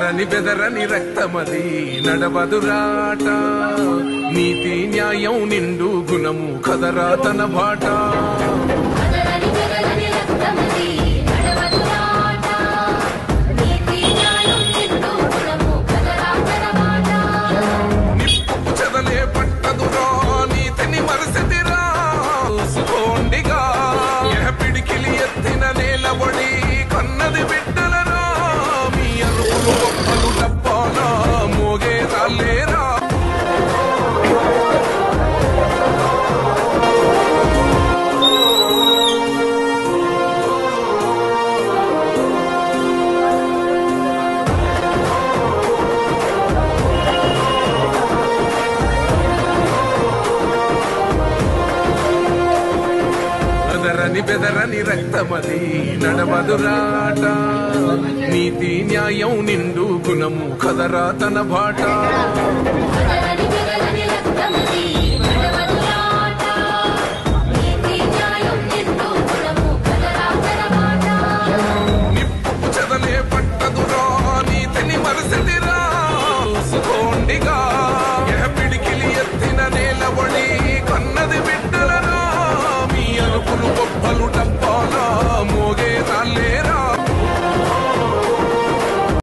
అదరని బెదరని రక్తమది నడవదురాట నీతి న్యాయం నిండు గుణము కదరా తన బాట నిప్పు చెదలే పట్టదురా నీతిని మరసిదిరా సుకోండిగా పిడికిలి ఎత్తిన నేలబడి కన్నది బిడ్డలరా మీ అరుపులు గొప్పలు డబ్బాలా మోగే రాలేరా అదరని బెదరని రక్తమది నడవదురాట నీతి న్యాయం నిండు గుణము కదరా తన బాట